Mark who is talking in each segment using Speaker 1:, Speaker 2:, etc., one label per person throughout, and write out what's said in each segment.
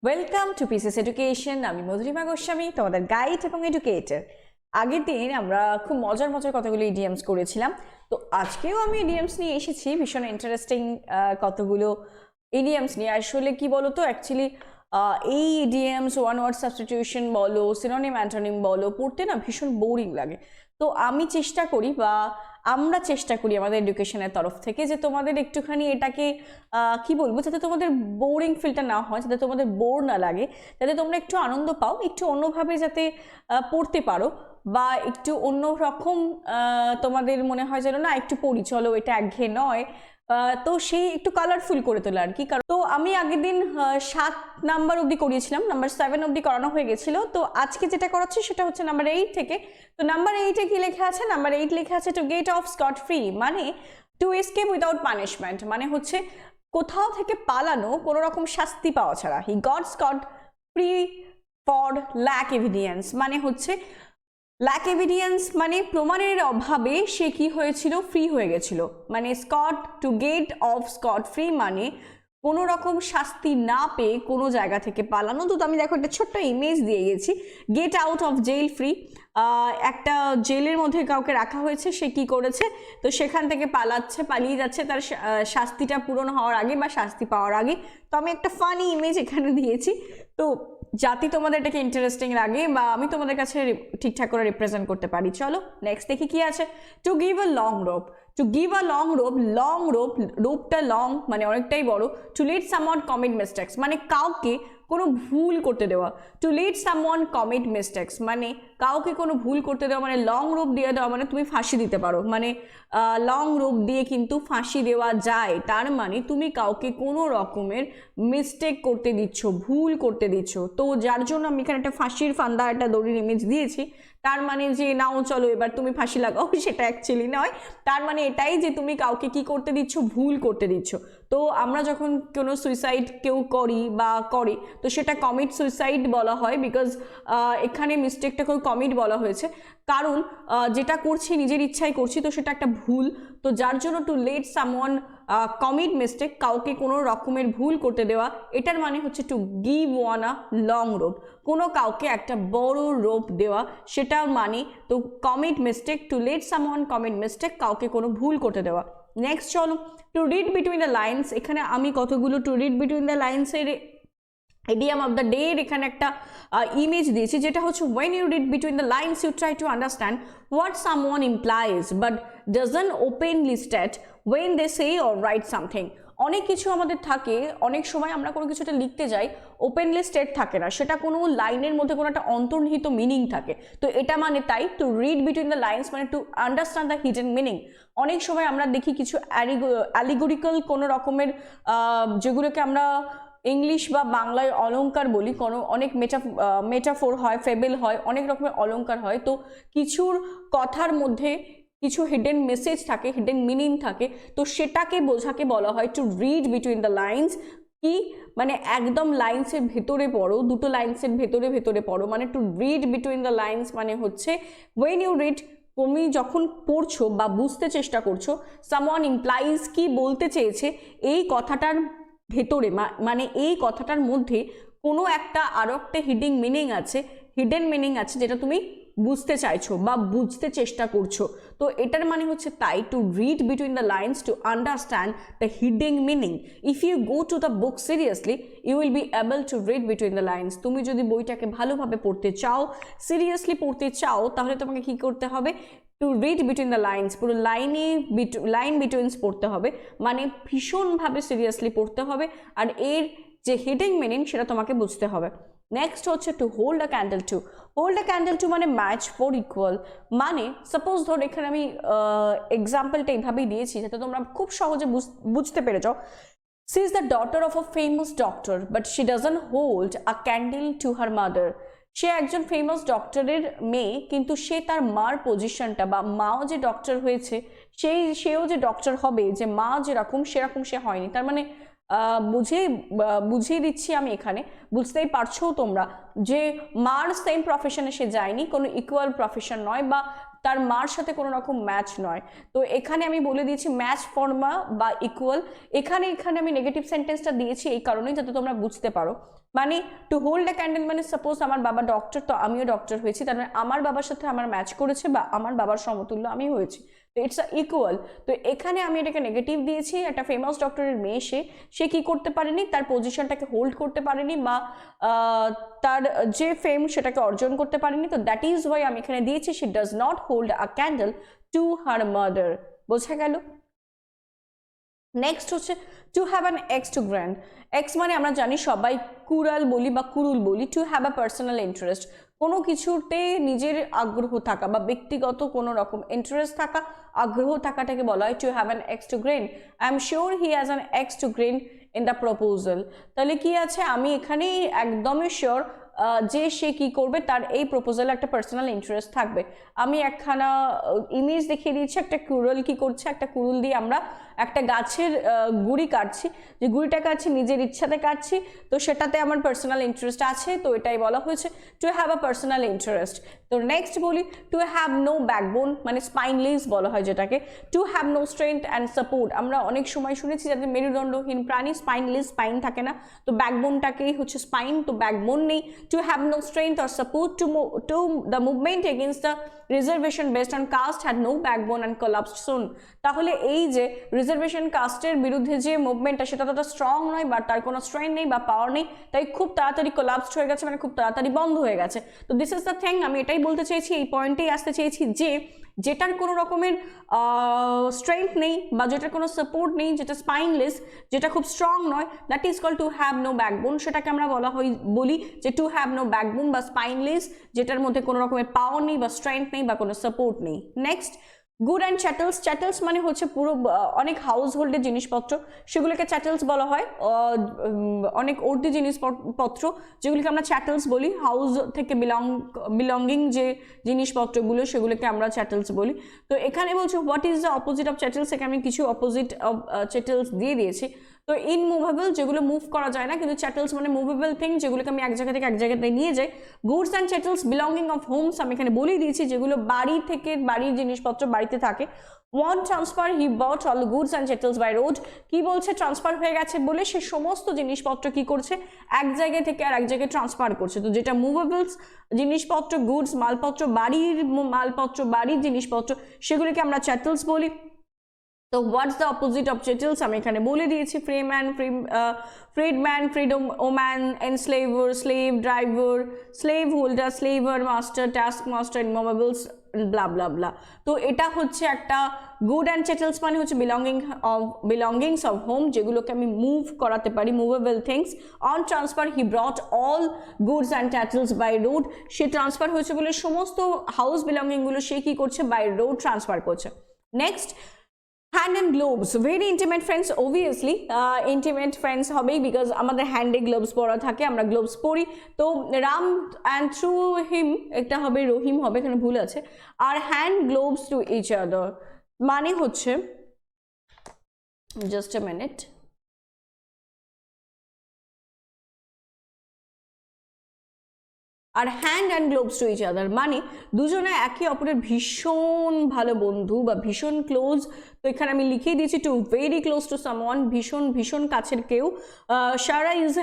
Speaker 1: Welcome to pieces education. আমি মধুরিমা গোস্বামী, তোমাদের guide এবং এডুকেটর। আগের দিন আমরা খুব মজার মজার কতগুলো ইডিয়ামস করেছিলাম, তো আজকেও আমি ইডিয়ামস নিয়ে এসেছি ভীষণ ইন্টারেস্টিং কতগুলো ইডিয়ামস নিয়ে। আসলে কি বলো তো, অ্যাকচুয়ালি এই ইডিয়ামস ওয়ান ওয়ার্ড সাবস্টিটিউশন বলো, সিনোনিম অ্যান্টোনিম বলো, পড়তে না ভীষণ বোরিং লাগে। তো আমি চেষ্টা করি বা আমরা চেষ্টা করি আমাদের এডুকেশনের তরফ থেকে যে তোমাদের একটুখানি এটাকে কি বলবো, যাতে তোমাদের বোরিং ফিলটা না হয়, যাতে তোমাদের বোর না লাগে, যাতে তোমরা একটু আনন্দ পাও, একটু অন্যভাবে যাতে পড়তে পারো, বা একটু অন্য রকম তোমাদের মনে হয় যেন না একটু পড়ি, চলো এটা একঘেয়ে নয়, তো সেই একটু কালারফুল করে তোলা আর কি। কারণ তো আমি আগের দিন 7 নাম্বার অবধি করিয়েছিলাম, নাম্বার 7 অবধি করানো হয়ে গেছিল। তো আজকে যেটা করাচ্ছি সেটা হচ্ছে নাম্বার 8 থেকে। তো নাম্বার 8-এ কি লেখা আছে? নাম্বার 8 লেখা আছে to get of Scott free, মানে টু এসকেপ উইদাউট পানিশমেন্ট, মানে হচ্ছে কোথাও থেকে পালানো কোনো রকম শাস্তি পাওয়া ছাড়া। He got scot free for lack evidence, মানে হচ্ছে ল্যাক এভিডেন্স মানে প্রমাণের অভাবে সে কি হয়েছিল, ফ্রি হয়ে গেছিল। মানে Scott to get of Scott free মানে কোনো রকম শাস্তি না পেয়ে কোনো জায়গা থেকে পালানো। তো আমি দেখো একটা ছোট্ট ইমেজ দিয়ে গেছি, get out of jail free. একটা জেলের মধ্যে কাউকে রাখা হয়েছে, সে কি করেছে, তো সেখান থেকে পালিয়ে যাচ্ছে তার শাস্তিটা পূরণ হওয়ার আগে বা শাস্তি পাওয়ার আগে। তো আমি একটা ফানি ইমেজ এখানে দিয়েছি, তো যাতে তোমাদের এটাকে ইন্টারেস্টিং লাগে বা আমি তোমাদের কাছে ঠিকঠাক করে রিপ্রেজেন্ট করতে পারি। চলো নেক্সট দেখি কি আছে। To give a long rope, to give a long rope, long rope, রোপটা লং মানে অনেকটাই বড়। To let someone commit mistakes মানে কাউকে কোনো ভুল করতে দেওয়া। To let someone commit mistakes মানে কাউকে কোনো ভুল করতে দেওয়া, মানে লং রোপ দিয়ে দেওয়া মানে তুমি ফাঁসি দিতে পারো, মানে লং রোপ দিয়ে কিন্তু ফাঁসি দেওয়া যায়। তার মানে তুমি কাউকে কোনো রকমের মিস্টেক করতে দিচ্ছ, ভুল করতে দিচ্ছ। তো যার জন্য আমি এখানে একটা ফাঁসির ফান্দা, একটা দড়ির ইমেজ দিয়েছি। তার মানে যে নাও চলো এবার তুমি ফাঁসি লাগাও, সেটা অ্যাকচুয়ালি নয়। তার মানে এটাই যে তুমি কাউকে কি করতে দিচ্ছ, ভুল করতে দিচ্ছ। তো আমরা যখন কোনো সুইসাইড কেউ করি বা করে, তো সেটা কমিট সুইসাইড বলা হয়, বিকজ এখানে মিস্টেকটা কেউ কমিট বলা হয়েছে, কারণ যেটা করছি নিজের ইচ্ছায় করছি, তো সেটা একটা ভুল। তো যার জন্য to let someone commit mistake, কাউকে কোনো রকমের ভুল করতে দেওয়া, এটার মানে হচ্ছে to give one a long rope, কোনো কাউকে একটা বড় রোপ দেওয়া, সেটার মানে তো commit mistake, to let someone commit mistake, কাউকে কোনো ভুল করতে দেওয়া। নেক্সট চলো, to read between the lines. এখানে আমি কতগুলো টু রিড বিটুইন দ্য লাইন্সের ইডিয়াম অফ দ্য ডে এখানে একটা ইমেজ দিয়েছি, যেটা হচ্ছে when you read between the lines you try to understand what someone implies but doesn't openly state when they say or write something. অনেক কিছু আমাদের থাকে, অনেক সময় আমরা কোনো কিছুটা লিখতে যাই, ওপেনলি স্টেট থাকে না, সেটা কোনো লাইনের মধ্যে কোনো একটা অন্তর্নিহিত মিনিং থাকে। তো এটা মানে তাই to read between the lines মানে to understand the hidden meaning. অনেক সময় আমরা দেখি কিছু অ্যালিগোরিক্যাল কোনো রকমের, যেগুলোকে আমরা ইংলিশ বা বাংলায় অলংকার বলি, কোনো অনেক মেটাফোর হয়, ফেবেল হয়, অনেক রকমের অলংকার হয়। তো কিছুর কথার মধ্যে কিছু হিডেন মেসেজ থাকে, হিডেন মিনিং থাকে, তো সেটাকে বোঝাকে বলা হয় to read between the lines. কি মানে একদম লাইন্সের ভেতরে পড়ো, দুটো লাইন্সের ভেতরে ভেতরে পড়ো, মানে to read between the lines মানে হচ্ছে ওয়েন ইউ রিড, তুমি যখন পড়ছো বা বুঝতে চেষ্টা করছো, সামওয়ান ইমপ্লাইজ কি বলতে চেয়েছে এই কথাটার ভেতরে, মানে এই কথাটার মধ্যে কোনো একটা আরো একটা হিডেন মিনিং আছে যেটা তুমি বুঝতে চাইছো বা বুঝতে চেষ্টা করছো। তো এটার মানে হচ্ছে তাই to read between the lines to understand the hidden meaning. If you go to the book seriously you will be able to read between the lines. তুমি যদি বইটাকে ভালোভাবে পড়তে চাও, সিরিয়াসলি পড়তে চাও, তাহলে তোমাকে কি করতে হবে, to read between the lines, পুরো লাইন বিটুইনস পড়তে হবে, মানে ভীষণভাবে সিরিয়াসলি পড়তে হবে, আর এর যে হিডেন মিনিং সেটা তোমাকে বুঝতে হবে। নেক্সট হচ্ছে to hold a candle to. Hold a candle to মানে ম্যাচ ফর ইকুয়াল, মানে সাপোজ ধর এখানে আমি এক্সাম্পলটা এইভাবেই দিয়েছি যাতে তোমরা খুব সহজে বুঝতে পেরে যাও। She is the daughter of a famous doctor but she doesn't hold a candle to her mother. সে একজন ফেমাস ডক্টরের মেয়ে, কিন্তু সে তার মার পজিশনটা বা মাও যে ডক্টর হয়েছে, সেও যে ডক্টর হবে, যে মা যেরকম সেরকম সে হয়নি। তার মানে বুঝিয়ে দিচ্ছি আমি এখানে, বুঝতেই পারছো তোমরা যে মার সেম প্রফেশনে সে যায়নি, কোনো ইকুয়াল প্রফেশন নয়, বা তার মার সাথে কোনো রকম ম্যাচ নয়। তো এখানে আমি বলে দিয়েছি ম্যাচ ফর্মা বা ইকুয়াল। এখানে আমি নেগেটিভ সেন্টেন্সটা দিয়েছি এই কারণেই যাতে তোমরা বুঝতে পারো। মানে টু হোল্ড আ ক্যান্ডেল মানে সাপোজ আমার বাবা ডক্টর, তো আমিও ডক্টর হয়েছি, তার মানে আমার বাবার সাথে আমার ম্যাচ করেছে বা আমার বাবার সমতুল্য আমি হয়েছি, তো ইটস আ ইকুয়াল। তো এখানে আমি এটাকে নেগেটিভ দিয়েছি। একটা ফেমাস ডক্টরের মেয়ে, সে কি করতে পারেনি, তার পজিশনটাকে হোল্ড করতে পারেনি বা তার যে ফেম সেটাকে অর্জন করতে পারেনি। তো দ্যাট ইজ ওয়াই আমি এখানে দিয়েছি she does not hold a candle to her mother. বোঝা গেল? নেক্সট হচ্ছে to have an axe to grind. Axe মানে আমরা জানি সবাই কুড়াল বলি বা কুরুল বলি। To have a personal interest, কোনো কিছুতে নিজের আগ্রহ থাকা বা ব্যক্তিগত কোনো রকম ইন্টারেস্ট থাকা, আগ্রহ থাকাটাকে বলা হয় to have an axe to grind. I am sure he has an axe to grind in the proposal. তাহলে কি আছে, আমি এখানে একদমই শিওর যে সে কি করবে, তার এই প্রপোজালে একটা পার্সোনাল ইন্টারেস্ট থাকবে। আমি একখানা ইমেজ দেখিয়ে দিয়েছি, একটা কুড়ুল কি করছে, একটা কুড়ুল দিয়ে আমরা একটা গাছের গুড়ি কাটছি, যে গুড়িটা কাটছি নিজের ইচ্ছাতে কাটছি, তো সেটাতে আমার পার্সোনাল ইন্টারেস্ট আছে, তো এটাই বলা হয়েছে to have a personal interest. তো নেক্সট বলি টু হ্যাভ নো ব্যাকবোন মানে স্পাইনলেস বলা হয় যেটাকে। To have no strength and support, আমরা অনেক সময় শুনেছি যাদের মেরুদণ্ডহীন প্রাণী, স্পাইনলেস, স্পাইন থাকে না, তো ব্যাকবোনটাকেই হচ্ছে স্পাইন, তো ব্যাকবোন নেই। To have no strength or support to the movement against the reservation based on caste had no backbone and collapsed soon. তাহলে এই যে রিজার্ভেশন কাস্টের বিরুদ্ধে যে মুভমেন্টটা, সেটা ততটা স্ট্রং নয় বা তার কোনো স্ট্রেংথ নেই বা পাওয়ার নেই, তাই খুব তাড়াতাড়ি কোলাপসড হয়ে গেছে, মানে খুব তাড়াতাড়ি বন্ধ হয়ে গেছে। তো দিস ইজ দ্য থিং, আমি এটাই বলতে চেয়েছি, এই পয়েন্টেই আসতে চেয়েছি যে যেটার কোনো রকমের স্ট্রেংথ নেই বা যেটার কোনো সাপোর্ট নেই, যেটা স্পাইনলেস, যেটা খুব স্ট্রং নয়, that is call to have no backbone. সেটাকে আমরা বলি যে টু হ্যাভ নো ব্যাকবোন বা স্পাইনলেস, যেটার মধ্যে কোনো রকমের পাওয়ার নেই বা স্ট্রেংথ নেই বা কোনো সাপোর্ট নেই। Next good and চ্যাটেলস। চ্যাটেলস মানে হচ্ছে পুরো অনেক হাউস হোল্ডের জিনিসপত্র, সেগুলোকে চ্যাটেলস বলা হয়। অনেক উর্দি জিনিসপত্র যেগুলিকে আমরা চ্যাটেলস বলি, হাউস থেকে বিলঙ্গিং যে জিনিসপত্রগুলো সেগুলোকে আমরা চ্যাটেলস বলি। তো এখানে বলছে what is the opposite of চ্যাটেলস, এখানে আমি কিছু অপোজিট অফ চ্যাটেলস দিয়ে দিয়েছি। তো ইনমুভেবল, যেগুলো মুভ করা যায় না, কিন্তু চ্যাটেলস মানে মুভেবল থিং, যেগুলোকে আমি এক জায়গা থেকে এক জায়গাতে নিয়ে যাই। Goods and chattels belonging of homes, আমি এখানে বলেই দিয়েছি যেগুলো বাড়ি থেকে, বাড়ির জিনিসপত্র বাড়িতে থাকে। On transfer he bought all goods and chattels by road, কি বলছে, ট্রান্সফার হয়ে গেছে বলে সে সমস্ত জিনিসপত্র কি করছে, এক জায়গা থেকে আর এক জায়গায় ট্রান্সফার করছে। তো যেটা মুভেবলস জিনিসপত্র, গুডস মালপত্র, বাড়ির মালপত্র, বাড়ির জিনিসপত্র, সেগুলিকে আমরা চ্যাটেলস বলি। তো what's the opposite of chattels আমি এখানে বলে দিয়েছি, freedman, freedom woman, enslaver, slave driver, slave holder, slaver, master, task master, immovables, blah blah blah. তো এটা হচ্ছে একটা গুড অ্যান্ড চ্যাটেলস মানে হচ্ছে বিলঙ্গিংস অফ হোম, যেগুলোকে আমি মুভ করাতে পারি, movable things. On transfer he brought all goods and chattels by road, সে ট্রান্সফার হয়েছে বলে সমস্ত হাউস বিলঙ্গিংগুলো সে কি করছে, বাই রোড ট্রান্সফার করছে। Next hand and gloves, very intimate friends, obviously intimate friends হবেই, বিকজ আমাদের হ্যান্ডে গ্লোভস পরা থাকে, আমরা গ্লোভস পরি। তো রাম অ্যান্ড থ্রু হিম, এটা হবে রহিম হবে, এখানে ভুল আছে। আর hand gloves to each other মানে হচ্ছে, জাস্ট এ মিনিট, আর hand and gloves to each other মানে দুজনে একে অপরের ভীষণ ভালো বন্ধু বা ভীষণ ক্লোজ। তো এখানে আমি লিখিয়ে দিয়েছি to very close to someone, ভীষণ ভীষণ কাছের কেউ। Sarah is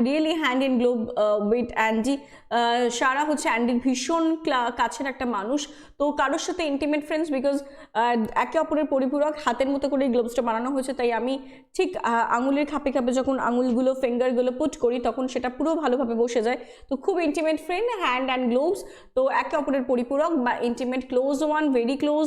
Speaker 1: really hand in glove with Andy, Sarah হচ্ছে অ্যান্ডির ভীষণ কাছের একটা মানুষ। তো কারোর সাথে ইন্টিমেট ফ্রেন্ডস, বিকজ একে অপরের পরিপূরক, হাতের মতো করে গ্লোভসটা বানানো হয়েছে, তাই আমি ঠিক আঙুলের খাপে খাপে যখন আঙুলগুলো ফিঙ্গারগুলো পুট করি তখন সেটা পুরো ভালোভাবে বসে যায়। তো খুব intimate friend, hand and gloves, তো একে অপরের পরিপূরক বা intimate, close one, very close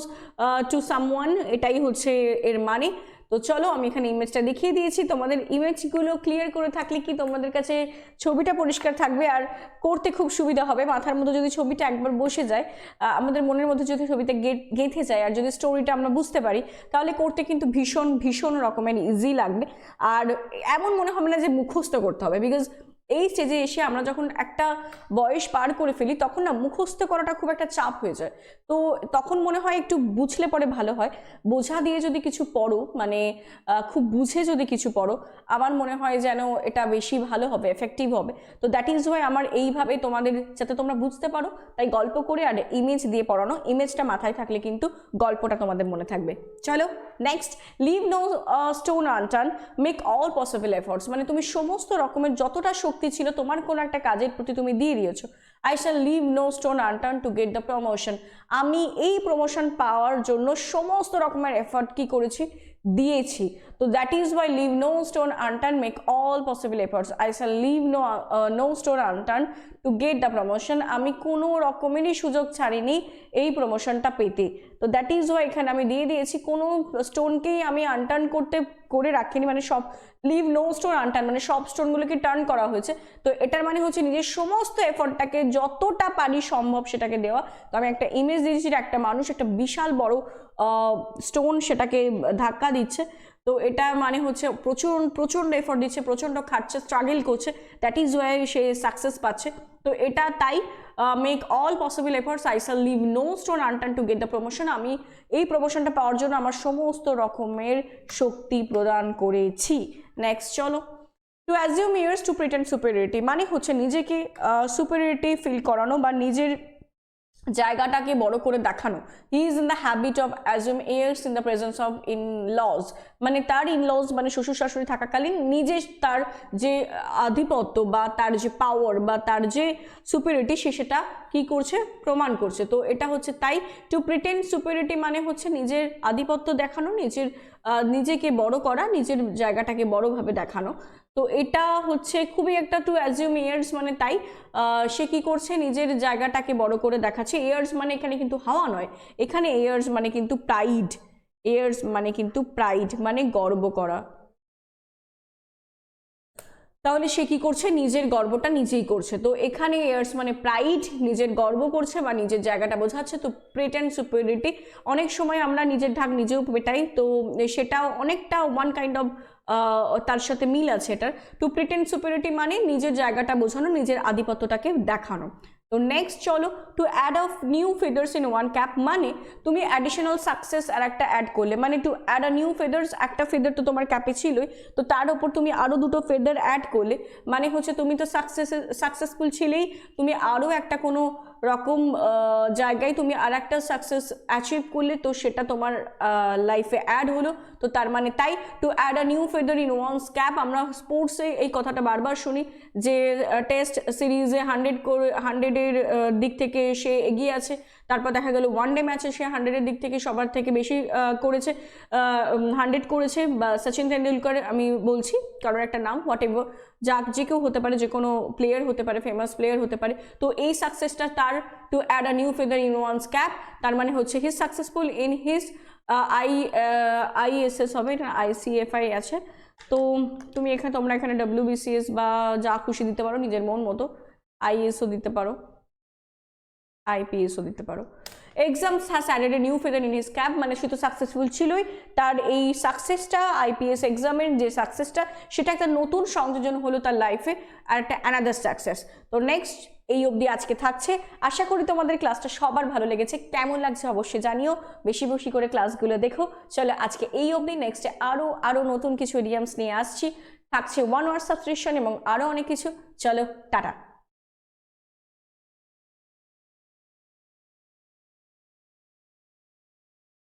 Speaker 1: to someone, এটাই হচ্ছে এর মানে। তো চলো আমি এখানে ইমেজটা দেখিয়ে দিয়েছি, তোমাদের ইমেজগুলো ক্লিয়ার করে থাকলে কি তোমাদের কাছে ছবিটা পরিষ্কার থাকবে আর করতে খুব সুবিধা হবে। মাথার মধ্যে যদি ছবিটা একবার বসে যায়, আমাদের মনের মধ্যে যদি ছবিটা গেঁথে যায় আর যদি স্টোরিটা আমরা বুঝতে পারি, তাহলে করতে কিন্তু ভীষণ ভীষণ রকমের ইজি লাগবে। আর এমন মনে হবে না যে মুখস্থ করতে হবে, বিকজ এই স্টেজে এসে আমরা যখন একটা বয়স পার করে ফেলি তখন না মুখস্থ করাটা খুব একটা চাপ হয়ে যায়। তো তখন মনে হয় একটু বুঝলে পরে ভালো হয়। বোঝা দিয়ে যদি কিছু পড়ো, মানে খুব বুঝে যদি কিছু পড়ো, আমার মনে হয় যেন এটা বেশি ভালো হবে, এফেক্টিভ হবে। তো দ্যাট ইজ ওয়াই আমার এইভাবে তোমাদের যাতে তোমরা বুঝতে পারো তাই গল্প করে আর ইমেজ দিয়ে পড়ানো। ইমেজটা মাথায় থাকলে কিন্তু গল্পটা তোমাদের মনে থাকবে। চলো next, leave no stone unturned, make all possible efforts. মানে তুমি সমস্ত রকমের যতটা শক্তি ছিল তোমার কোনো একটা কাজের প্রতি তুমি দিয়ে দিয়েছো। I shall leave no stone unturned to get the promotion. আমি এই প্রমোশন পাওয়ার জন্য সমস্ত রকমের এফর্ট কি করেছি, দিয়েছি। তো that is why leave no stone unturned, make all possible efforts. I shall leave no stone unturned to get the promotion. আমি কোনো রকমেরই সুযোগ ছাড়িনি এই প্রমোশনটা পেতে। তো দ্যাট ইজ ওয়াই এখানে আমি দিয়ে দিয়েছি, কোনো স্টোনকেই আমি আনটার্ন করে রাখিনি, মানে সব লিভ নো স্টোন আনটার্ন মানে সব স্টোনগুলোকে টার্ন করা হয়েছে। তো এটার মানে হচ্ছে নিজের সমস্ত এফর্টটাকে যতটা পারি সম্ভব সেটাকে দেওয়া। তো আমি একটা ইমেজ দিয়েছি, একটা মানুষ একটা বিশাল বড় স্টোন সেটাকে ধাক্কা দিচ্ছে। তো এটা মানে হচ্ছে প্রচণ্ড এফর্ট দিচ্ছে, প্রচণ্ড খাটছে, স্ট্রাগল করছে, দ্যাট ইজ ওয়াই সে সাকসেস পাচ্ছে। তো এটা তাই make all possible efforts, I shall leave no stone unturned to get the promotion. আমি এই প্রমোশনটা পাওয়ার জন্য আমার সমস্ত রকমের শক্তি প্রদান করেছি। নেক্সট চলো, two assume years two pretend superiority, মানে হচ্ছে নিজেকে সুপেরিয়রিটি ফিল করানো বা নিজের জায়গাটাকে বড় করে দেখানো। He is in the habit of assume years in the presence of in lodge, মানে তার ইন লজ মানে শ্বশুর শাশুড়ি থাকাকালীন নিজে তার যে আধিপত্য বা তার যে পাওয়ার বা তার যে সুপিরিয়রিটি সেটা কি করছে, প্রমাণ করছে। তো এটা হচ্ছে তাই টু প্রিটেন্ড সুপিরিয়রিটি মানে হচ্ছে নিজের আধিপত্য দেখানো, নিজেকে বড় করা, নিজের জায়গাটাকে বড়ভাবে দেখানো। তো এটা হচ্ছে খুবই একটা টু অ্যাজিউম ইয়ার্স মানে তাই সে কি করছে, নিজের জায়গাটাকে বড় করে দেখাচ্ছে। ইয়ার্স মানে এখানে কিন্তু হাওয়া নয়, এখানে ইয়ার্স মানে কিন্তু প্রাইড, ইয়ার্স মানে কিন্তু প্রাইড মানে গর্ব করা। তাহলে সে কি করছে, নিজের গর্বটা নিজেই করছে। তো এখানে ইয়ার্স মানে প্রাইড, নিজের গর্ব করছে বা নিজের জায়গাটা বোঝাচ্ছে। তো প্রিটেন্ড সুপিরিয়রিটি, অনেক সময় আমরা নিজের ঢাক নিজেও পেটাই, তো সেটাও অনেকটা ওয়ান কাইন্ড অফ তার সাথে মিল আছে এটার। টু প্রিটেন্ড সুপিরিয়রিটি মানে নিজের জায়গাটা বোঝানো, নিজের আধিপত্যটাকে দেখানো। তো নেক্সট চলো, to add of new feathers in one cap মানে তুমি অ্যাডিশনাল সাকসেস আর একটা অ্যাড করলে, মানে to add a new feathers, একটা ফেদার তো তোমার ক্যাপে ছিলই, তো তার উপর তুমি আরও দুটো ফেদার অ্যাড করলে, মানে হচ্ছে তুমি তো সাকসেসফুল ছিলেই, তুমি আরও একটা কোনো রকম জায়গায় তুমি আর একটা সাকসেস অ্যাচিভ করলে, তো সেটা তোমার লাইফে অ্যাড হলো। তো তার মানে তাই to add a new feather in one's cap. আমরা স্পোর্টসে এই কথাটা বারবার শুনি যে টেস্ট সিরিজে 100-এর দিক থেকে সে এগিয়ে আছে, তারপর দেখা গেল ওয়ান ডে ম্যাচে সে 100-এর দিক থেকে সবার থেকে বেশি করেছে, 100 করেছে। বা সচিন তেন্ডুলকর আমি বলছি, কারোর একটা নাম, হোয়াট এভার, যে কেউ হতে পারে, যে কোনো প্লেয়ার হতে পারে, ফেমাস প্লেয়ার হতে পারে। তো এই সাকসেসটা তার to add a new feather in one's cap, তার মানে হচ্ছে his successful in his IASS হবে, এটা ICFI আছে। তো তোমরা এখানে WBCS বা যা খুশি দিতে পারো নিজের মন মতো, IASও দিতে পারো, IPSও দিতে পারো। Exams has added a new feather in his cap, মানে সে তো সাকসেসফুল ছিলই, তার এই সাকসেসটা, IPS এক্সামের যে সাকসেসটা, সেটা একটা নতুন সংযোজন হলো তার লাইফে, আর একটা অ্যানাদার সাকসেস। তো নেক্সট এই অবধি আজকে থাকছে। আশা করি তোমাদের ক্লাসটা সবার ভালো লেগেছে। কেমন লাগছে অবশ্যই জানিও, বেশি বেশি করে ক্লাসগুলো দেখো। চলো আজকে এই অবধি, নেক্সটে আরও নতুন কিছু ইডিয়ামস নিয়ে আসছি, থাকছে 1 hour সাবস্ক্রিপশন এবং আরও অনেক কিছু। চলো টাটা।